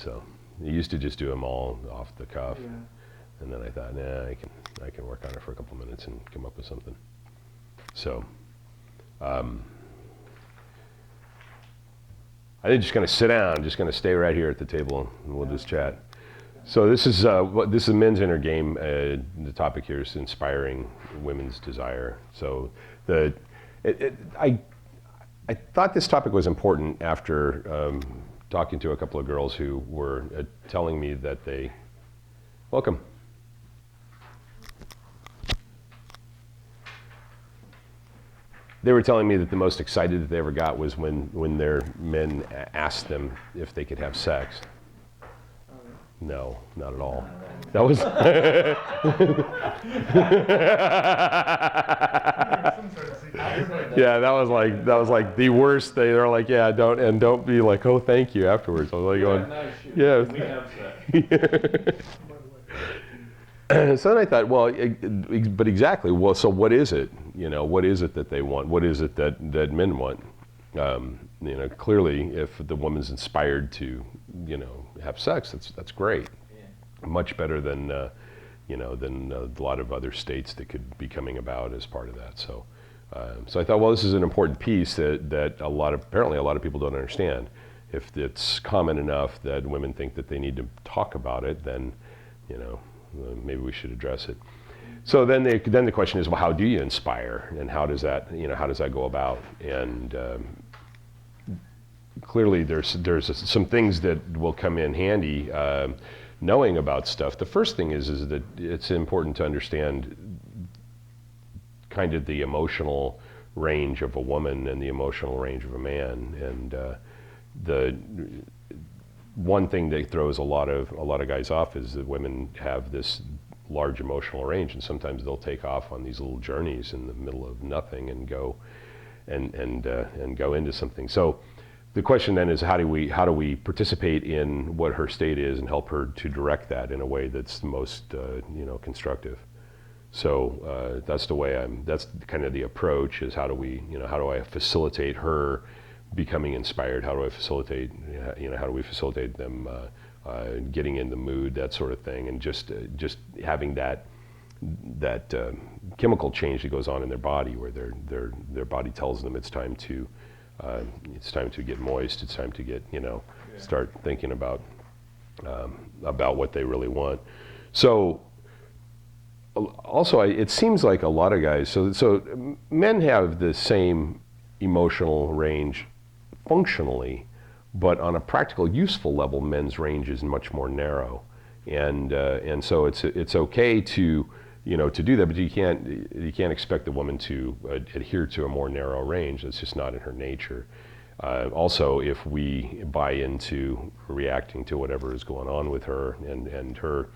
So I used to just do them all off the cuff, and then I thought, nah, I can work on it for a couple minutes and come up with something. So I think just gonna sit down, just gonna stay right here at the table, and we'll just chat. So this is a men's inner game. The topic here is inspiring women's desire. So I thought this topic was important after talking to a couple of girls who were telling me that they, welcome. They were telling me that the most excited that they ever got was when their men asked them if they could have sex. No, not at all. That was yeah, that was like the worst thing. They're like, yeah, don't be like, oh, thank you afterwards. I was like going, yeah. We have sex. So then I thought, well, but exactly. Well, so what is it? What is it that they want? What is it that men want? Clearly, if the woman's inspired to, have sex, that's great. Yeah. Much better than, than a lot of other states that could be coming about as part of that. So, so I thought, well, this is an important piece that apparently a lot of people don't understand. If it's common enough that women think that they need to talk about it, then, maybe we should address it. So then the question is, well, how do you inspire, and how does that go about? And clearly there's some things that will come in handy knowing about stuff. The first thing is that it's important to understand kind of the emotional range of a woman and the emotional range of a man. And the one thing that throws a lot of guys off is that women have this large emotional range, and sometimes they'll take off on these little journeys in the middle of nothing and go and go into something. So the question then is, how do we participate in what her state is and help her to direct that in a way that's the most constructive. So that's the way that's kind of the approach, is how do I facilitate her becoming inspired? How do I facilitate, how do we facilitate them getting in the mood, that sort of thing, and just having that chemical change that goes on in their body, where their body tells them it's time to get moist, it's time to get, start thinking about what they really want. So also, it seems like a lot of guys, so men have the same emotional range functionally, but on a practical, useful level, men's range is much more narrow, and so it's okay to do that, but you can't expect the woman to adhere to a more narrow range. That's just not in her nature. Also, if we buy into reacting to whatever is going on with her and her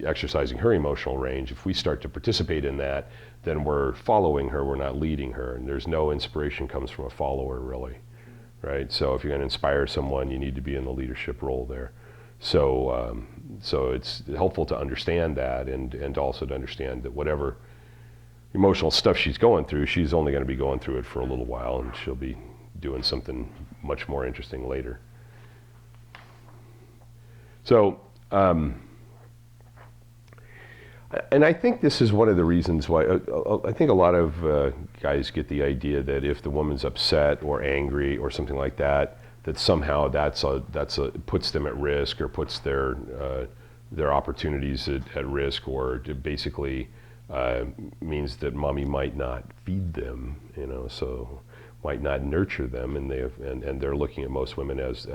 exercising her emotional range, if we start to participate in that, then we're following her, we're not leading her, and there's no inspiration comes from a follower, really, right? So if you're going to inspire someone, you need to be in the leadership role there. So so it's helpful to understand that, and also to understand that whatever emotional stuff she's going through, she's only going to be going through it for a little while, and she'll be doing something much more interesting later. So and I think this is one of the reasons why I think a lot of guys get the idea that if the woman's upset or angry or something like that, that somehow that's puts them at risk, or puts their opportunities at risk, or it basically means that mommy might not feed them, so might not nurture them, and they're looking at most women as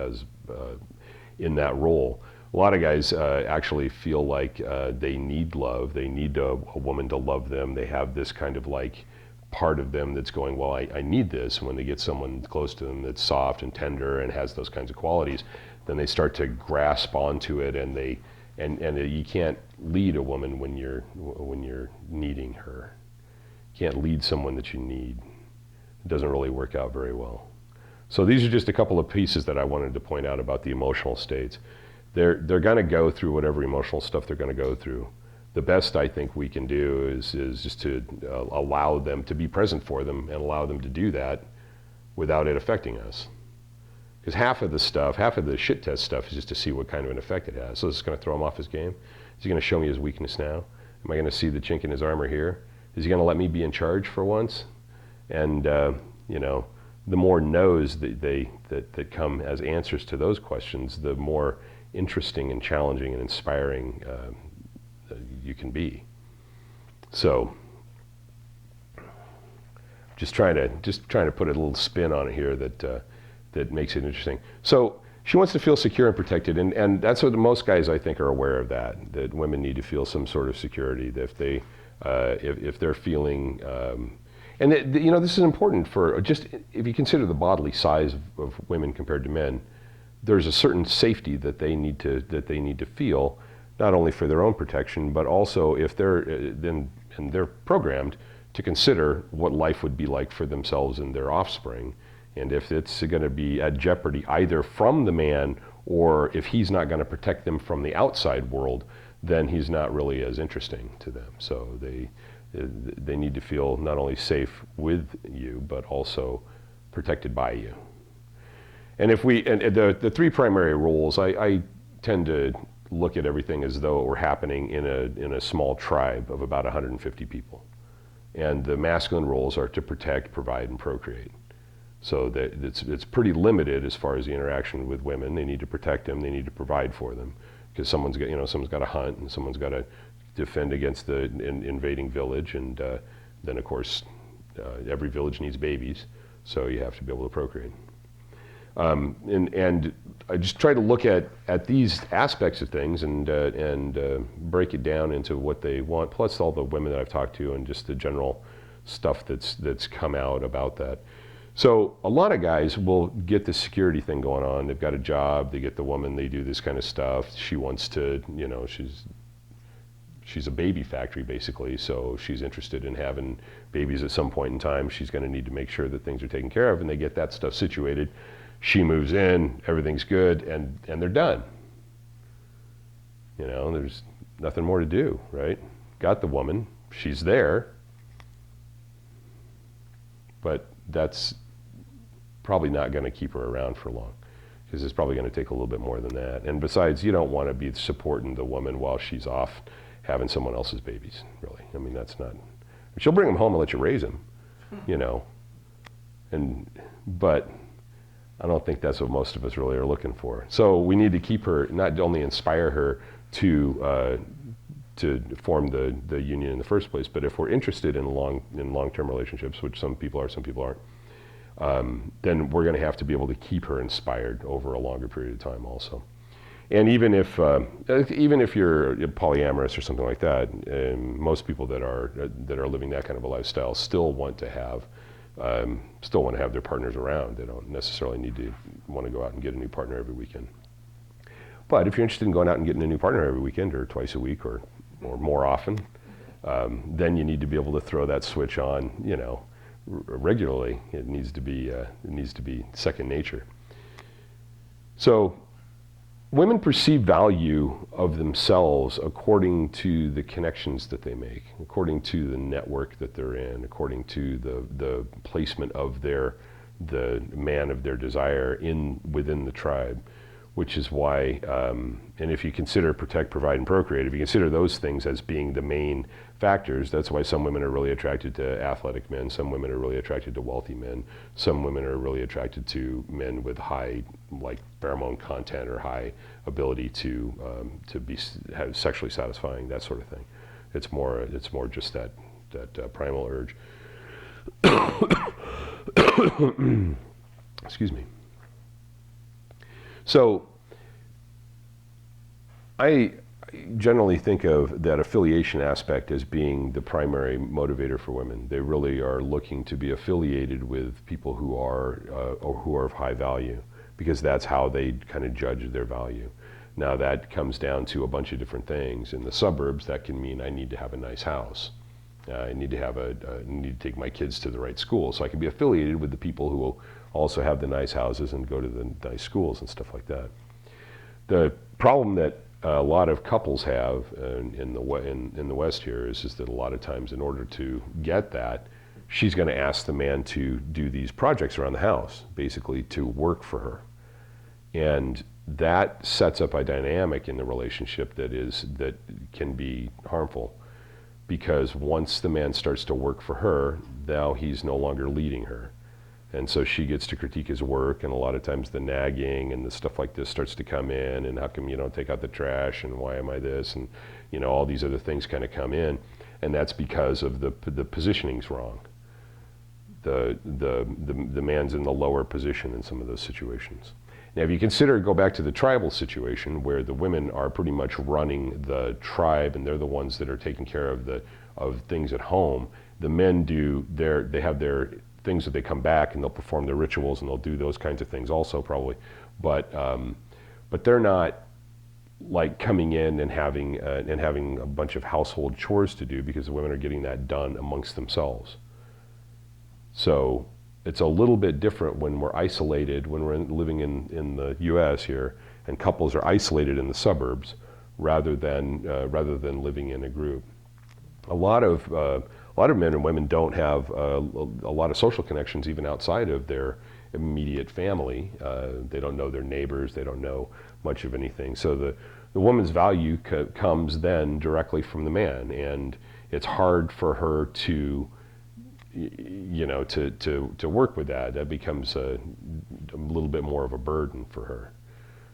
in that role. A lot of guys actually feel like they need love. They need a woman to love them. They have this kind of like part of them that's going, well, I need this. And when they get someone close to them that's soft and tender and has those kinds of qualities, then they start to grasp onto it, and you can't lead a woman when you're needing her. You can't lead someone that you need. It doesn't really work out very well. So these are just a couple of pieces that I wanted to point out about the emotional states. They're going to go through whatever emotional stuff they're going to go through. The best I think we can do is just to allow them to be present for them, and allow them to do that without it affecting us. Because half of the shit test stuff is just to see what kind of an effect it has. So is this going to throw him off his game? Is he going to show me his weakness now? Am I going to see the chink in his armor here? Is he going to let me be in charge for once? And you know, the more no's that come as answers to those questions, the more interesting and challenging and inspiring you can be. So, just trying to put a little spin on it here that makes it interesting. So she wants to feel secure and protected, and that's what most guys, I think, are aware of, that women need to feel some sort of security. That if they're feeling, you know, this is important for just if you consider the bodily size of women compared to men, there's a certain safety that they need to feel, not only for their own protection, but also if they're programmed to consider what life would be like for themselves and their offspring. And if it's going to be at jeopardy either from the man, or if he's not going to protect them from the outside world, then he's not really as interesting to them. So they need to feel not only safe with you, but also protected by you. And the three primary roles, I tend to look at everything as though it were happening in a small tribe of about 150 people. And the masculine roles are to protect, provide, and procreate. So that it's pretty limited as far as the interaction with women. They need to protect them, they need to provide for them, because someone's got to hunt, and someone's got to defend against the invading village, and then of course every village needs babies, so you have to be able to procreate. And I just try to look at these aspects of things and break it down into what they want, plus all the women that I've talked to and just the general stuff that's come out about that. So a lot of guys will get the security thing going on. They've got a job, they get the woman, they do this kind of stuff. She wants to, you know, she's a baby factory basically, so she's interested in having babies at some point in time. She's going to need to make sure that things are taken care of, and they get that stuff situated. She moves in, everything's good, and they're done. You know, there's nothing more to do, right? Got the woman, she's there, but that's probably not going to keep her around for long, because it's probably going to take a little bit more than that. And besides, you don't want to be supporting the woman while she's off having someone else's babies, really. I mean, that's not, she'll bring them home and let you raise them, you know, but I don't think that's what most of us really are looking for. So we need to keep her, not only inspire her to form the union in the first place, but if we're interested in long-term relationships, which some people are, some people aren't, then we're going to have to be able to keep her inspired over a longer period of time also. And even if you're polyamorous or something like that, most people that are living that kind of a lifestyle still want to have their partners around. They don't necessarily need to want to go out and get a new partner every weekend. But if you're interested in going out and getting a new partner every weekend or twice a week or more often, then you need to be able to throw that switch on, you know, regularly. It needs to be second nature. So women perceive value of themselves according to the connections that they make, according to the network that they're in, according to the placement of the man of their desire within the tribe, which is why, and if you consider protect, provide, and procreate, if you consider those things as being the main factors, that's why some women are really attracted to athletic men, some women are really attracted to wealthy men, some women are really attracted to men with high, like, pheromone content or high ability to have sexually satisfying, that sort of thing. It's more just that primal urge. Excuse me. So I generally think of that affiliation aspect as being the primary motivator for women. They really are looking to be affiliated with people who are of high value, because that's how they kind of judge their value. Now that comes down to a bunch of different things. In the suburbs, that can mean I need to have a nice house. I need to take my kids to the right school, so I can be affiliated with the people who will also have the nice houses and go to the nice schools and stuff like that. The problem that a lot of couples have in the West here is that a lot of times, in order to get that, she's going to ask the man to do these projects around the house, basically to work for her. And that sets up a dynamic in the relationship that can be harmful, because once the man starts to work for her, now he's no longer leading her. And so she gets to critique his work, and a lot of times the nagging and the stuff like this starts to come in, and how come you don't take out the trash, and why am I this, and all these other things kind of come in, and that's because of the positioning's wrong. The man's in the lower position in some of those situations. Now, if you go back to the tribal situation where the women are pretty much running the tribe and they're the ones that are taking care of things at home, the men they have their things that they come back and they'll perform their rituals and they'll do those kinds of things also probably, but they're not like coming in and having a bunch of household chores to do, because the women are getting that done amongst themselves. So it's a little bit different when we're isolated, when we're living in the U.S. here, and couples are isolated in the suburbs rather than living in a group. A lot of men and women don't have a lot of social connections even outside of their immediate family. They don't know their neighbors. They don't know much of anything. So the woman's value comes then directly from the man, and it's hard for her to work with that. That becomes a little bit more of a burden for her.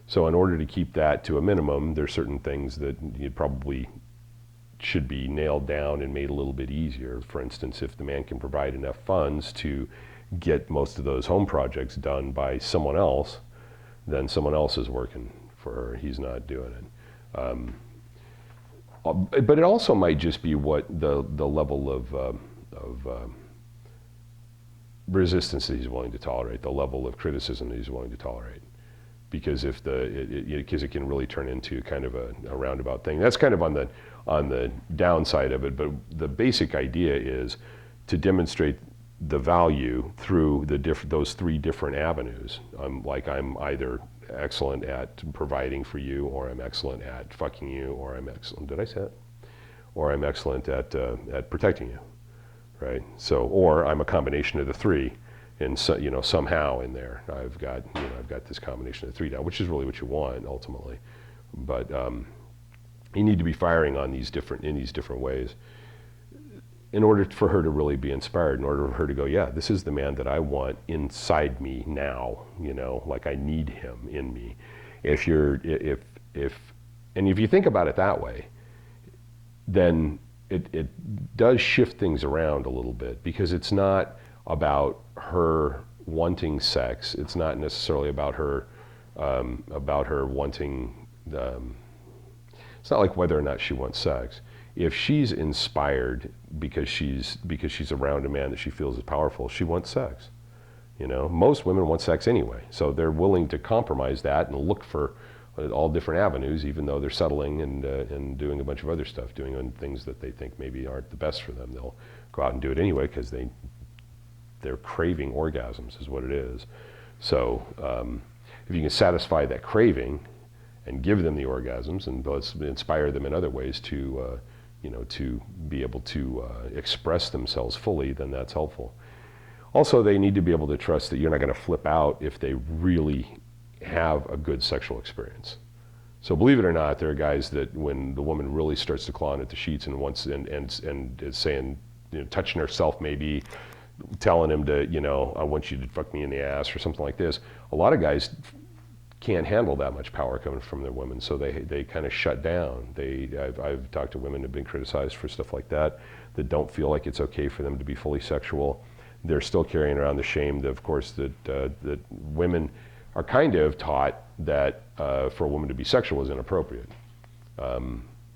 So in order to keep that to a minimum, there's certain things that you probably should be nailed down and made a little bit easier. For instance, if the man can provide enough funds to get most of those home projects done by someone else, then someone else is working for her. He's not doing it. But it also might just be what the level of resistance that he's willing to tolerate, the level of criticism that he's willing to tolerate. Because because it can really turn into kind of a roundabout thing. That's kind of on the downside of it, but the basic idea is to demonstrate the value through those three different avenues. I'm either excellent at providing for you, or I'm excellent at fucking you, or I'm excellent, did I say it? Or I'm excellent at protecting you, right? So, or I'm a combination of the three. And so, somehow in there, I've got this combination of three down, which is really what you want ultimately. But you need to be firing on these different ways in order for her to really be inspired, in order for her to go, yeah, this is the man that I want inside me now, like I need him in me. If you think about it that way, then it does shift things around a little bit, because it's not about her wanting sex. It's not necessarily about her wanting. It's not like whether or not she wants sex. If she's inspired because she's around a man that she feels is powerful, she wants sex. Most women want sex anyway, so they're willing to compromise that and look for all different avenues, even though they're settling and doing a bunch of other stuff, doing things that they think maybe aren't the best for them. They'll go out and do it anyway because they're craving orgasms, is what it is. So if you can satisfy that craving and give them the orgasms, and inspire them in other ways to be able to express themselves fully, then that's helpful. Also, they need to be able to trust that you're not going to flip out if they really have a good sexual experience. So believe it or not, there are guys that when the woman really starts to claw in at the sheets and wants and is saying, touching herself, maybe telling him to, I want you to fuck me in the ass or something like this. A lot of guys can't handle that much power coming from their women, so they kind of shut down. I've talked to women who've been criticized for stuff like that don't feel like it's okay for them to be fully sexual. They're still carrying around the shame, of course, that women are kind of taught that for a woman to be sexual is inappropriate.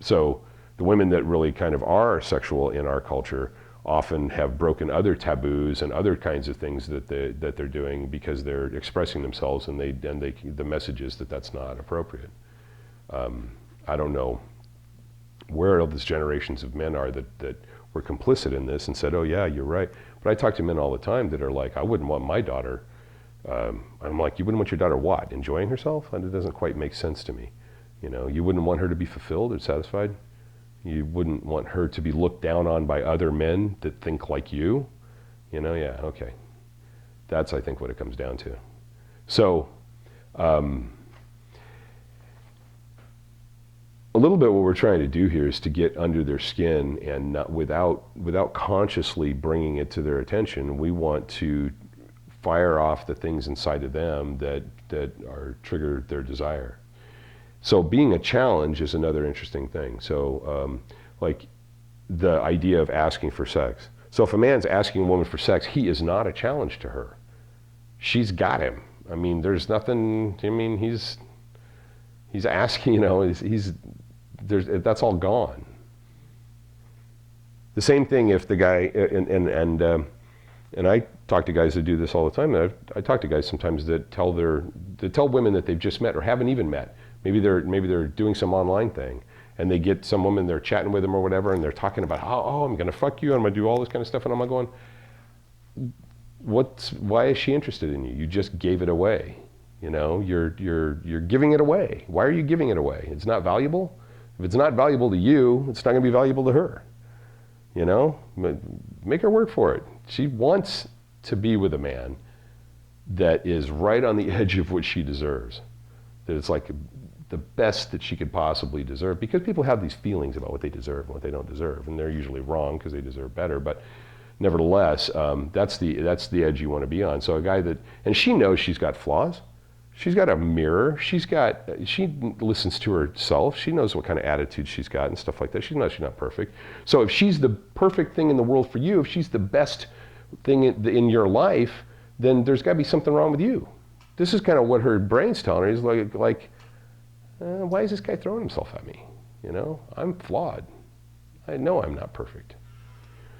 So the women that really kind of are sexual in our culture often have broken other taboos and other kinds of things that they're doing because they're expressing themselves, and the message is that that's not appropriate. I don't know where all these generations of men are that were complicit in this and said, oh yeah, you're right. But I talk to men all the time that are like, I wouldn't want my daughter, I'm like, you wouldn't want your daughter what? Enjoying herself? And it doesn't quite make sense to me. You wouldn't want her to be fulfilled or satisfied? You wouldn't want her to be looked down on by other men that think like you? Yeah, okay. That's, I think, what it comes down to. So A little bit what we're trying to do here is to get under their skin and not, without consciously bringing it to their attention, we want to fire off the things inside of them that trigger their desire. So being a challenge is another interesting thing. So like the idea of asking for sex. So if a man's asking a woman for sex, he is not a challenge to her. She's got him. I mean, there's nothing, I mean, he's asking, you know, that's all gone. The same thing if the guy, and I talk to guys that do this all the time. I talk to guys sometimes that tell women that they've just met or haven't even met. Maybe they're doing some online thing, and they get some woman, they're chatting with them or whatever, and they're talking about, oh, I'm gonna fuck you, I'm gonna do all this kind of stuff, and I'm like going, why is she interested in you? You just gave it away. You know, you're giving it away. Why are you giving it away? It's not valuable. If it's not valuable to you, it's not gonna be valuable to her. You know, make her work for it. She wants to be with a man that is right on the edge of what she deserves. That it's like the best that she could possibly deserve, because people have these feelings about what they deserve and what they don't deserve, and they're usually wrong because they deserve better. But nevertheless, that's the edge you want to be on. So a guy that, and she knows she's got flaws. She's got a mirror. She listens to herself. She knows what kind of attitude she's got and stuff like that. She knows she's not perfect. So if she's the perfect thing in the world for you, if she's the best thing in your life, then there's got to be something wrong with you. This is kind of what her brain's telling her. Is like, why is this guy throwing himself at me? You know, I'm flawed. I know I'm not perfect.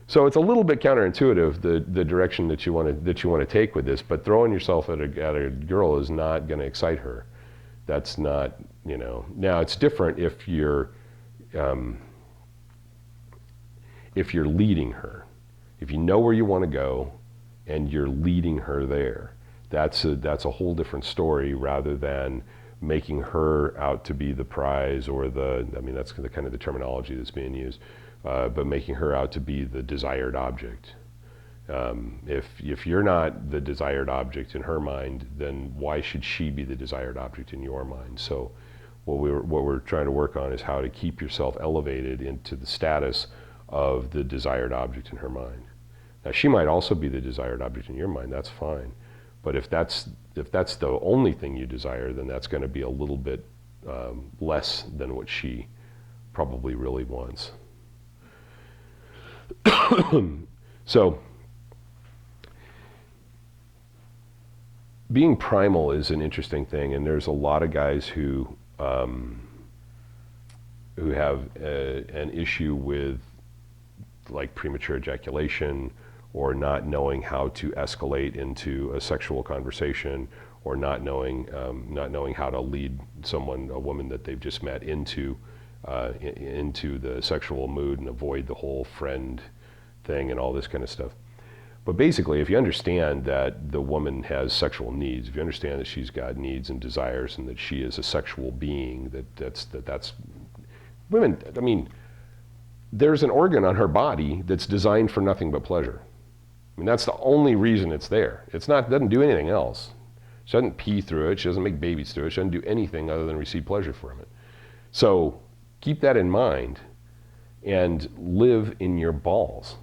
So it's a little bit counterintuitive, the direction that you want to take with this. But throwing yourself at a girl is not going to excite her. That's not, you know. Now it's different if you're leading her. If you know where you want to go, and you're leading her there, that's a whole different story, rather than making her out to be the prize or that's the kind of the terminology that's being used. But making her out to be the desired object. If you're not the desired object in her mind, then why should she be the desired object in your mind? So what we're trying to work on is how to keep yourself elevated into the status of the desired object in her mind. Now she might also be the desired object in your mind, that's fine. But if that's the only thing you desire, then that's going to be a little bit less than what she probably really wants. So, being primal is an interesting thing, and there's a lot of guys who have an issue with like premature ejaculation, or not knowing how to escalate into a sexual conversation, or not knowing how to lead a woman that they've just met into the sexual mood and avoid the whole friend thing and all this kind of stuff. But basically, if you understand that the woman has sexual needs, if you understand that she's got needs and desires, and that she is a sexual being, that's women. I mean, there's an organ on her body that's designed for nothing but pleasure. I mean, that's the only reason it's there. Doesn't do anything else. She doesn't pee through it. She doesn't make babies through it. She doesn't do anything other than receive pleasure from it. So keep that in mind and live in your balls.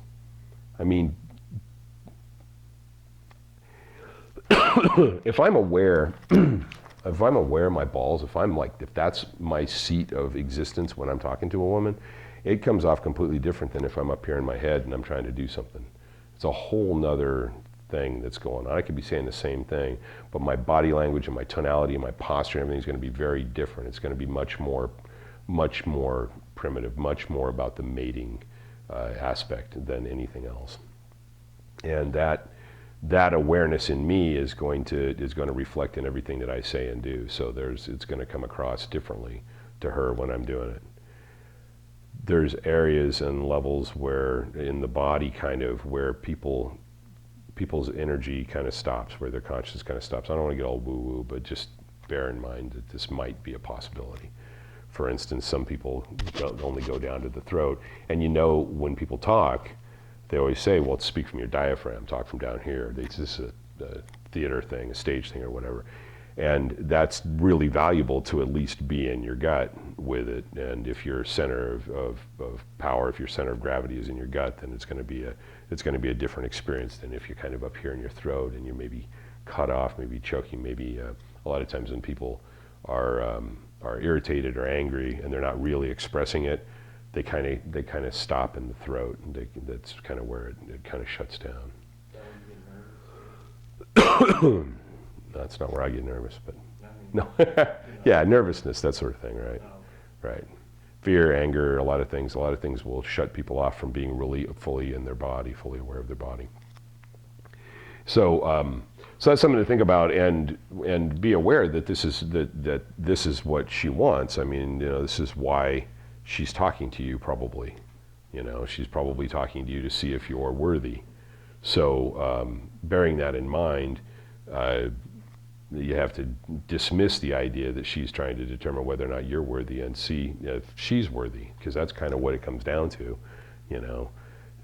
I mean, if I'm aware of my balls, if that's my seat of existence when I'm talking to a woman, it comes off completely different than if I'm up here in my head and I'm trying to do something. It's a whole nother thing that's going on. I could be saying the same thing, but my body language and my tonality and my posture and everything is going to be very different. It's going to be much more primitive, much more about the mating aspect than anything else. And that awareness in me is going to reflect in everything that I say and do. So it's going to come across differently to her when I'm doing it. There's areas and levels where in the body kind of where people's energy kind of stops, where their consciousness kind of stops. I don't want to get all woo-woo, but just bear in mind that this might be a possibility. For instance, some people only go down to the throat. And you know, when people talk, they always say, well, speak from your diaphragm, talk from down here. This is a theater thing, a stage thing or whatever. And that's really valuable to at least be in your gut with it. And if your center of power, if your center of gravity is in your gut, then it's going to be a different experience than if you're kind of up here in your throat and you may be cut off, maybe choking, maybe a lot of times when people are irritated or angry and they're not really expressing it, they kind of stop in the throat, and that's kind of where it kind of shuts down. That's not where I get nervous, but no. Yeah, nervousness, that sort of thing, right? Right. Fear, anger, a lot of things will shut people off from being really fully in their body, fully aware of their body. So that's something to think about, and be aware that this is what she wants. I mean, this is why she's talking to you, probably. She's probably talking to you to see if you're worthy. So bearing that in mind, you have to dismiss the idea that she's trying to determine whether or not you're worthy, and see if she's worthy, because that's kind of what it comes down to.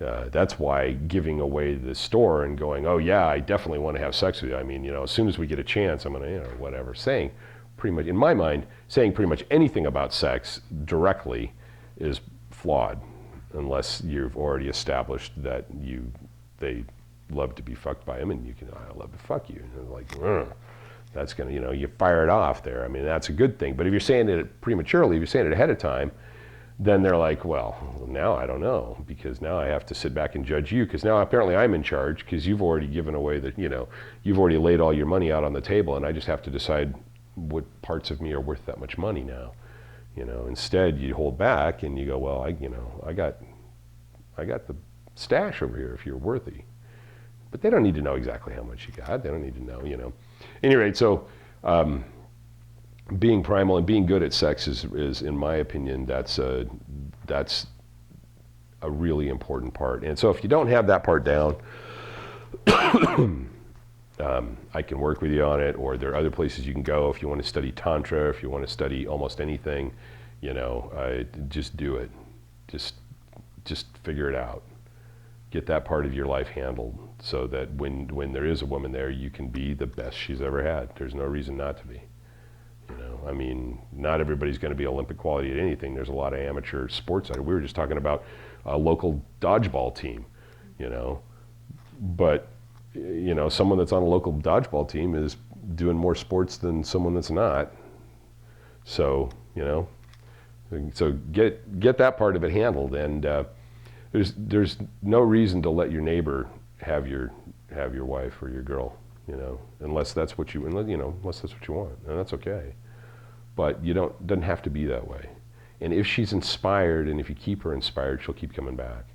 That's why giving away the store and going, oh yeah, I definitely want to have sex with you. I mean, as soon as we get a chance, I'm gonna, whatever. Saying pretty much, in my mind, saying pretty much anything about sex directly is flawed, unless you've already established that they love to be fucked by him, and I love to fuck you. And like, that's gonna, you fire it off there. I mean, that's a good thing. But if you're saying it prematurely, if you're saying it ahead of time, then they're like, well, now I don't know, because now I have to sit back and judge you, because now apparently I'm in charge, because you've already given away you've already laid all your money out on the table, and I just have to decide what parts of me are worth that much money now. Instead you hold back and you go, well, I got the stash over here if you're worthy. But they don't need to know exactly how much you got. They don't need to know, Any rate, so being primal and being good at sex is in my opinion, that's a really important part. And so if you don't have that part down, I can work with you on it, or there are other places you can go if you want to study Tantra, if you want to study almost anything, just do it. Just figure it out. Get that part of your life handled, so that when there is a woman there, you can be the best she's ever had. There's no reason not to be. I mean, not everybody's going to be Olympic quality at anything. There's a lot of amateur sports. We were just talking about a local dodgeball team, but someone that's on a local dodgeball team is doing more sports than someone that's not. So so get that part of it handled, and there's no reason to let your neighbor have your wife or your girl, unless that's what you want, and that's okay. But doesn't have to be that way. And if she's inspired, and if you keep her inspired, she'll keep coming back.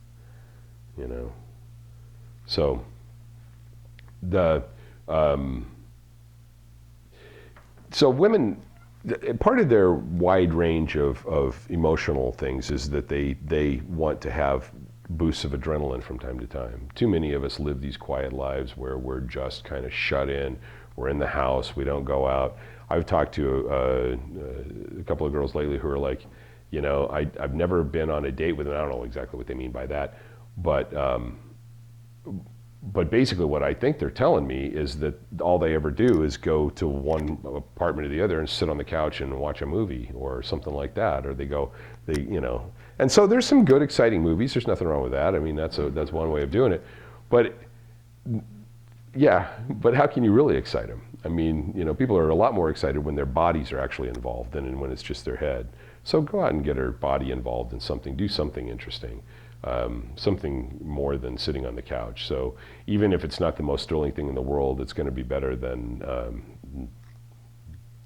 So so women, part of their wide range of emotional things is that they want to have boosts of adrenaline from time to time. Too many of us live these quiet lives where we're just kind of shut in. We're in the house, we don't go out. I've talked to a couple of girls lately who are like, I've never been on a date with them. I don't know exactly what they mean by that, but basically what I think they're telling me is that all they ever do is go to one apartment or the other and sit on the couch and watch a movie or something like that, or and so there's some good, exciting movies. There's nothing wrong with that. I mean, that's one way of doing it, but how can you really excite them? I mean, people are a lot more excited when their bodies are actually involved than when it's just their head. So go out and get her body involved in something. Do something interesting. Something more than sitting on the couch. So even if it's not the most thrilling thing in the world, it's going to be better than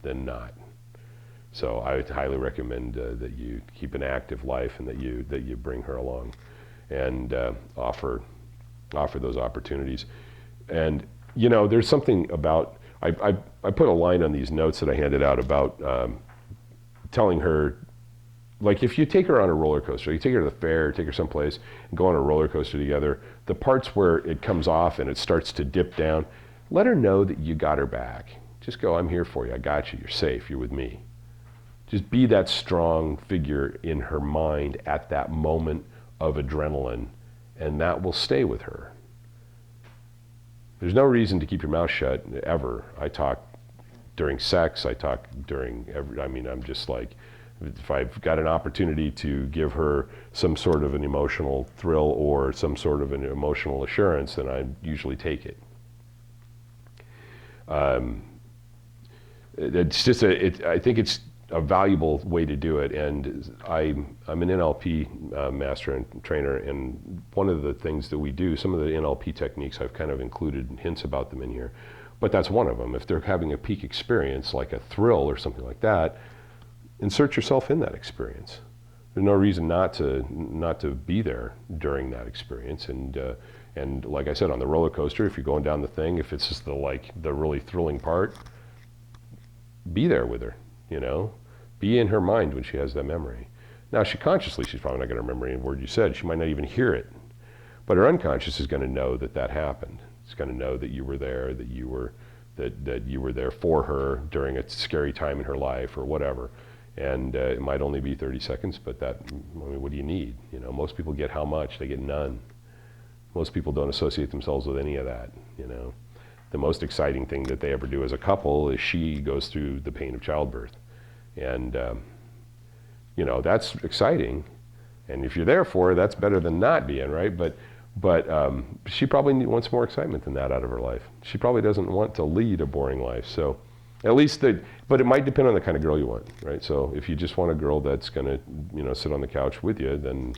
not. So I would highly recommend that you keep an active life, and that you bring her along, and offer those opportunities. And there's something about I put a line on these notes that I handed out about telling her, like, if you take her on a roller coaster, you take her to the fair, take her someplace, and go on a roller coaster together, the parts where it comes off and it starts to dip down, let her know that you got her back. Just go, I'm here for you, I got you, you're safe, you're with me. Just be that strong figure in her mind at that moment of adrenaline, and that will stay with her. There's no reason to keep your mouth shut ever. I talk during sex, I talk during I'm just like, if I've got an opportunity to give her some sort of an emotional thrill or some sort of an emotional assurance, then I usually take it. It's just I think it's a valuable way to do it, and I'm an NLP master and trainer, and one of the things that we do, some of the NLP techniques, I've kind of included hints about them in here, but that's one of them. If they're having a peak experience, like a thrill or something like that, insert yourself in that experience. There's no reason not to be there during that experience, and like I said, on the roller coaster, if you're going down the thing, if it's just the really thrilling part, be there with her, be in her mind when she has that memory. Now, she's probably not going to remember any word you said. She might not even hear it, but her unconscious is going to know that happened. It's going to know that you were there, that you were there for her during a scary time in her life or whatever. And it might only be 30 seconds, but what do you need? Most people get how much? They get none. Most people don't associate themselves with any of that. The most exciting thing that they ever do as a couple is she goes through the pain of childbirth. And, that's exciting. And if you're there for her, that's better than not being, right? But she probably wants more excitement than that out of her life. She probably doesn't want to lead a boring life. So at least but it might depend on the kind of girl you want, right? So if you just want a girl that's gonna, sit on the couch with you, then,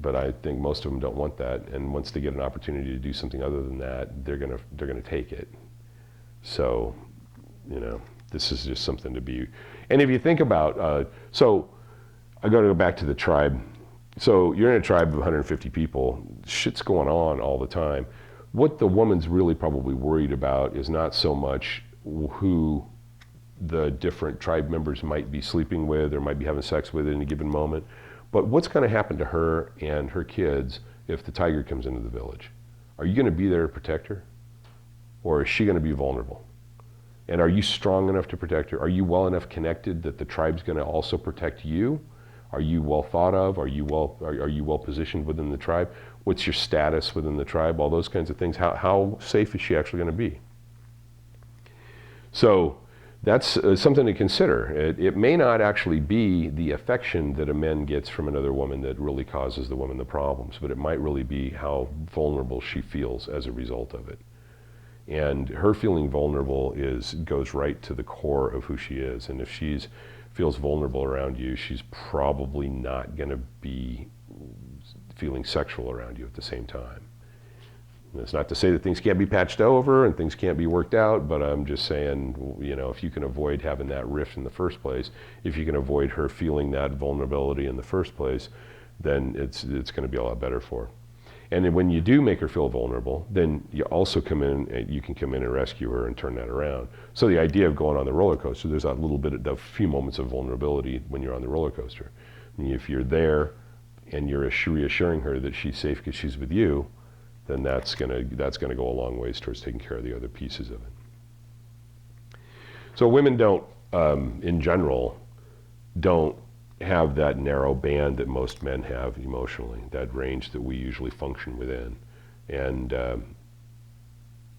but I think most of them don't want that. And once they get an opportunity to do something other than that, they're gonna take it. So, this is just something to be, and if you think about, so I gotta go back to the tribe. So you're in a tribe of 150 people, shit's going on all the time. What the woman's really probably worried about is not so much who the different tribe members might be sleeping with or might be having sex with at any given moment, but what's going to happen to her and her kids if the tiger comes into the village? Are you going to be there to protect her? Or is she going to be vulnerable? And are you strong enough to protect her? Are you well enough connected that the tribe's going to also protect you? Are you well thought of? Are you well positioned within the tribe? What's your status within the tribe? All those kinds of things. How safe is she actually going to be? So that's something to consider. It may not actually be the affection that a man gets from another woman that really causes the woman the problems, but it might really be how vulnerable she feels as a result of it. And her feeling vulnerable goes right to the core of who she is. And if she feels vulnerable around you, she's probably not going to be feeling sexual around you at the same time. And it's not to say that things can't be patched over and things can't be worked out, but I'm just saying, if you can avoid having that rift in the first place, if you can avoid her feeling that vulnerability in the first place, then it's going to be a lot better for her. And when you do make her feel vulnerable, then you also come in and rescue her and turn that around. So the idea of going on the roller coaster, there's a few moments of vulnerability when you're on the roller coaster. And if you're there and you're reassuring her that she's safe because she's with you, then that's gonna go a long ways towards taking care of the other pieces of it. So women don't, in general, don't have that narrow band that most men have emotionally, that range that we usually function within. And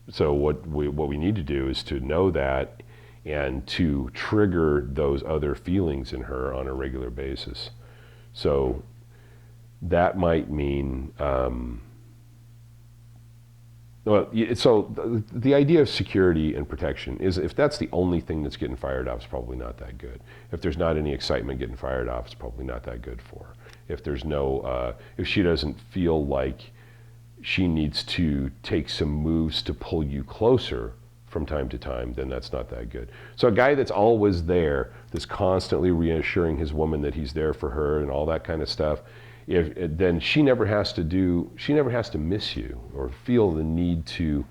so what we need to do is to know that and to trigger those other feelings in her on a regular basis. So that might mean, so the idea of security and protection is, if that's the only thing that's getting fired off, it's probably not that good. If there's not any excitement getting fired off, it's probably not that good for her. If there's if she doesn't feel like she needs to take some moves to pull you closer from time to time, then that's not that good. So a guy that's always there, that's constantly reassuring his woman that he's there for her and all that kind of stuff, then she never has to miss you or feel the need to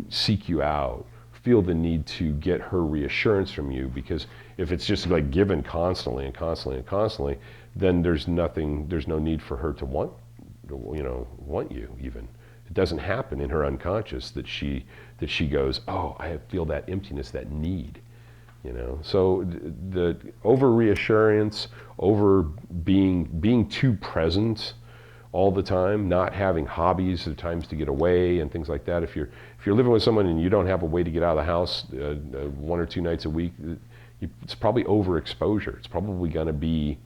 seek you out, feel the need to get her reassurance from you, because if it's just like given constantly and constantly and constantly, then there's no need for her to want you even. It doesn't happen in her unconscious that she goes, oh, I feel that emptiness, that need. So the over reassurance, over being too present, all the time, not having hobbies or times to get away and things like that. If you're living with someone and you don't have a way to get out of the house 1 or 2 nights a week, it's probably overexposure. It's probably going to be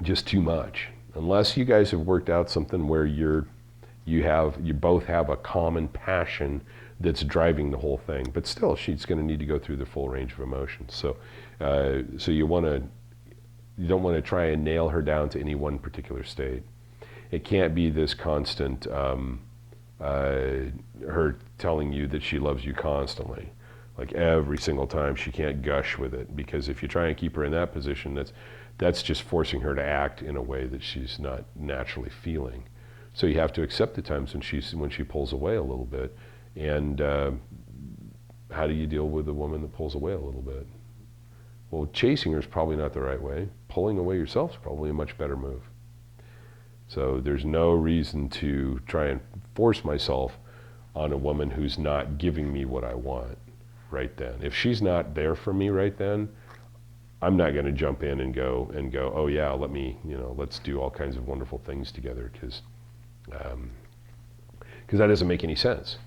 just too much, unless you guys have worked out something where you both have a common passion that's driving the whole thing. But still, she's going to need to go through the full range of emotions. So you don't want to try and nail her down to any one particular state. It can't be this constant her telling you that she loves you constantly, like every single time. She can't gush with it, because if you try and keep her in that position, that's just forcing her to act in a way that she's not naturally feeling. So you have to accept the times when she pulls away a little bit. And how do you deal with a woman that pulls away a little bit? Well, chasing her is probably not the right way. Pulling away yourself is probably a much better move. So there's no reason to try and force myself on a woman who's not giving me what I want right then. If she's not there for me right then, I'm not going to jump in and go, oh yeah, let's do all kinds of wonderful things together, because that doesn't make any sense.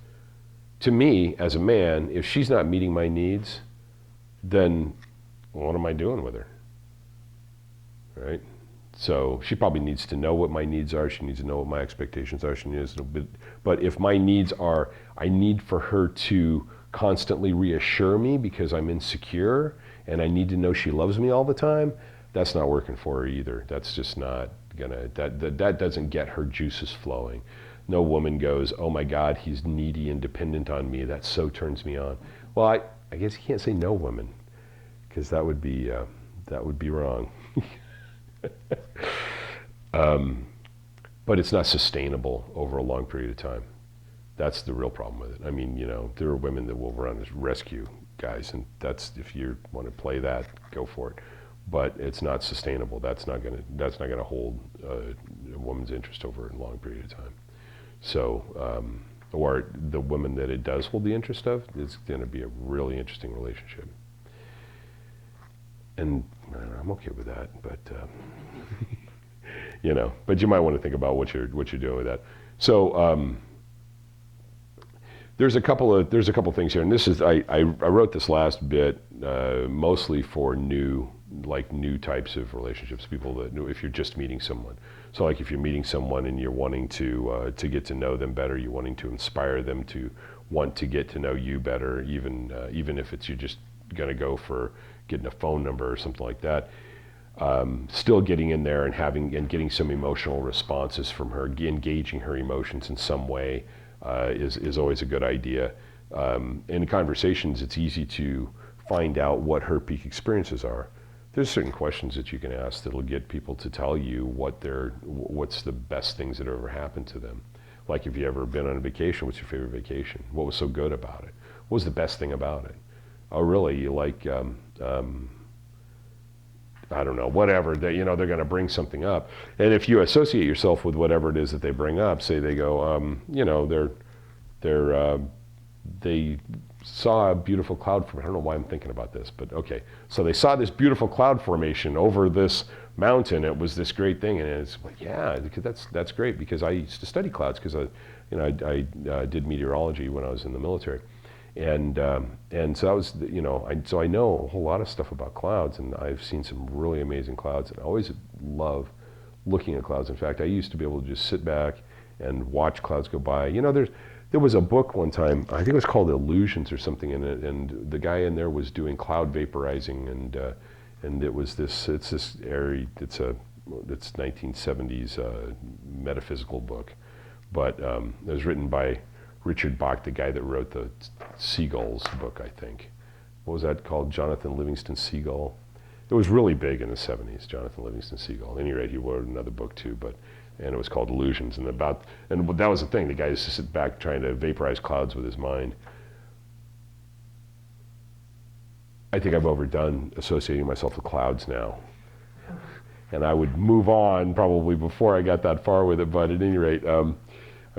To me, as a man, if she's not meeting my needs, then what am I doing with her? Right? So she probably needs to know what my needs are. She needs to know what my expectations are. She needs a little bit. But if my needs are, I need for her to constantly reassure me because I'm insecure, and I need to know she loves me all the time, that's not working for her either. That's just not gonna, that doesn't get her juices flowing. No woman goes, oh my God, he's needy and dependent on me. That so turns me on. Well, I guess you can't say no woman, because that would be wrong. But it's not sustainable over a long period of time. That's the real problem with it. I mean, there are women that will run as rescue guys, and that's, if you want to play that, go for it. But it's not sustainable. That's not gonna hold a woman's interest over a long period of time. So, or the woman that it does hold the interest of, is going to be a really interesting relationship. And I'm okay with that, but but you might want to think about what you're doing with that. So there's a couple things here, and this is I wrote this last bit mostly for new types of relationships, people that if you're just meeting someone. So like if you're meeting someone and you're wanting to get to know them better, you're wanting to inspire them to want to get to know you better, even if it's you're just gonna go for getting a phone number or something like that. Still getting in there and getting some emotional responses from her, engaging her emotions in some way is always a good idea. In conversations, it's easy to find out what her peak experiences are. There's certain questions that you can ask that'll get people to tell you what's the best things that ever happened to them. Like, if you ever been on a vacation, what's your favorite vacation? What was so good about it? What was the best thing about it? Oh, really? You like, I don't know, whatever. They're going to bring something up. And if you associate yourself with whatever it is that they bring up, say they go, they saw a beautiful cloud formation. I don't know why I'm thinking about this, but okay. So they saw this beautiful cloud formation over this mountain. It was this great thing, and it's like, yeah, because that's great, because I used to study clouds, because I did meteorology when I was in the military, and so that was so I know a whole lot of stuff about clouds, and I've seen some really amazing clouds, and I always love looking at clouds. In fact, I used to be able to just sit back and watch clouds go by. There was a book one time, I think it was called Illusions or something in it, and the guy in there was doing cloud vaporizing, and it was it's 1970s metaphysical book, but it was written by Richard Bach, the guy that wrote the Seagulls book, I think. What was that called? Jonathan Livingston Seagull. It was really big in the 70s, Jonathan Livingston Seagull. At any rate, he wrote another book too, and it was called Illusions, and that was the thing. The guy used to sit back trying to vaporize clouds with his mind. I think I've overdone associating myself with clouds now, and I would move on probably before I got that far with it. But at any rate, I'm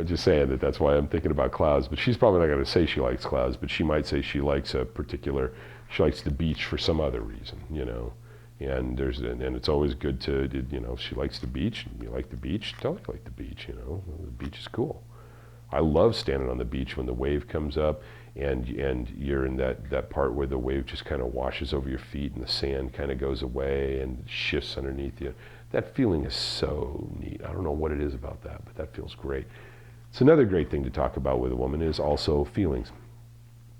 just saying that's why I'm thinking about clouds. But she's probably not going to say she likes clouds, but she might say she likes she likes the beach for some other reason. And and it's always good to, you know, if she likes the beach, and you like the beach, tell her you like the beach, you know, the beach is cool. I love standing on the beach when the wave comes up and you're in that part where the wave just kind of washes over your feet and the sand kind of goes away and shifts underneath you. That feeling is so neat. I don't know what it is about that, but that feels great. It's another great thing to talk about with a woman is also feelings.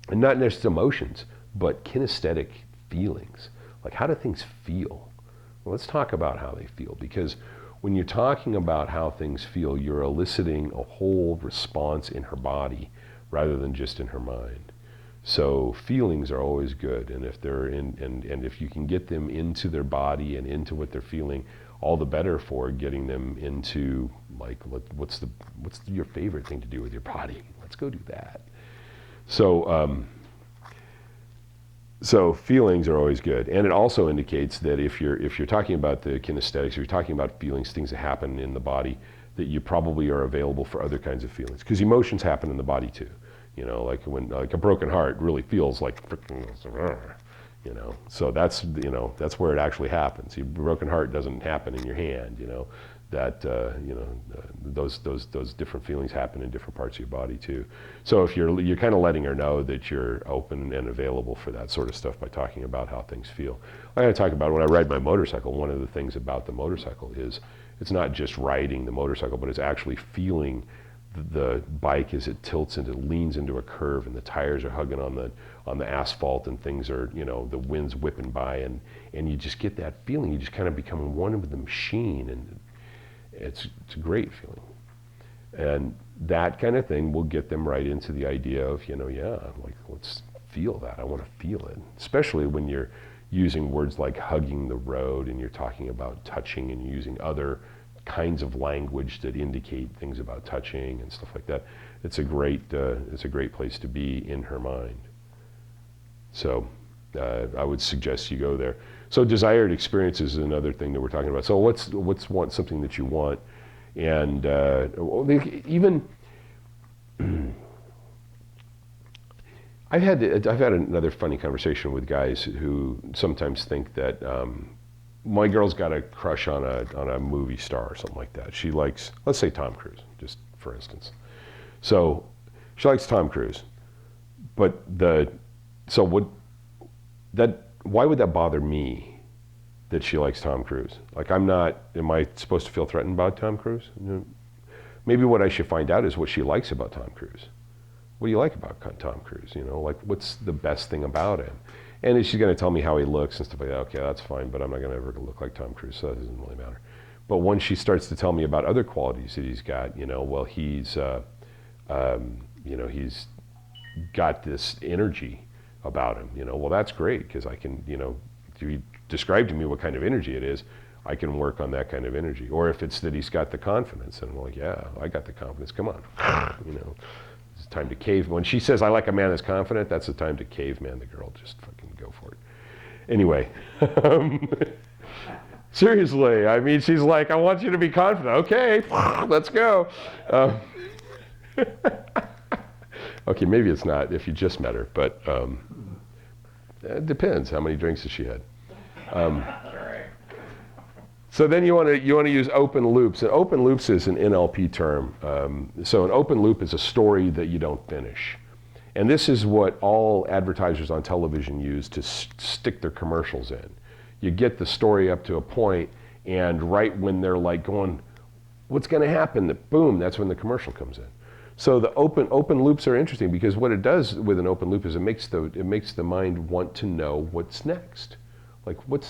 And not just emotions, but kinesthetic feelings. Like, how do things feel? Well, let's talk about how they feel, because when you're talking about how things feel, you're eliciting a whole response in her body rather than just in her mind. So feelings are always good, and if they're and if you can get them into their body and into what they're feeling, all the better for getting them into, like, what's your favorite thing to do with your body? Let's go do that. So feelings are always good, and it also indicates that if you're talking about the kinesthetics, if you're talking about feelings, things that happen in the body, that you probably are available for other kinds of feelings, because emotions happen in the body too. You know, like a broken heart really feels like freaking, you know. So that's, you know, that's where it actually happens. A broken heart doesn't happen in your hand, you know. That you know, those different feelings happen in different parts of your body too. So if you're kind of letting her know that you're open and available for that sort of stuff by talking about how things feel. I gotta talk about when I ride my motorcycle. One of the things about the motorcycle is it's not just riding the motorcycle, but it's actually feeling the bike as it tilts and it leans into a curve, and the tires are hugging on the asphalt, and things are, you know, the wind's whipping by, and you just get that feeling. You just kind of become one with the machine, and it's a great feeling. And that kind of thing will get them right into the idea of, you know, yeah, like, let's feel that. I want to feel it. Especially when you're using words like hugging the road, and you're talking about touching, and you're using other kinds of language that indicate things about touching and stuff like that. It's a great place to be in her mind. So I would suggest you go there. So desired experiences is another thing that we're talking about. So let's want something that you want, and even I've had another funny conversation with guys who sometimes think that my girl's got a crush on a movie star or something like that. She likes, let's say, Tom Cruise, just for instance. So she likes Tom Cruise, but why would that bother me that she likes Tom Cruise? Like, am I supposed to feel threatened about Tom Cruise? Maybe what I should find out is what she likes about Tom Cruise. What do you like about Tom Cruise? You know, like, what's the best thing about him? And she's going to tell me how he looks and stuff like that. Okay, that's fine, but I'm not going to ever look like Tom Cruise, so that doesn't really matter. But once she starts to tell me about other qualities that he's got, you know, well, he's got this energy about him, you know, well, that's great, because I can, you know, if you describe to me what kind of energy it is, I can work on that kind of energy. Or if it's that he's got the confidence, and I'm like, yeah, I got the confidence, come on, you know. It's time to cave. When she says, I like a man that's confident, that's the time to caveman the girl. Just fucking go for it. Anyway, seriously, I mean, she's like, I want you to be confident. Okay, let's go. Okay, maybe it's not if you just met her, but it depends. How many drinks has she had? So then you want to use open loops. And open loops is an NLP term. So an open loop is a story that you don't finish. And this is what all advertisers on television use to stick their commercials in. You get the story up to a point, and right when they're like going, what's going to happen? Boom, that's when the commercial comes in. So the open loops are interesting, because what it does with an open loop is it makes the mind want to know what's next. Like, what's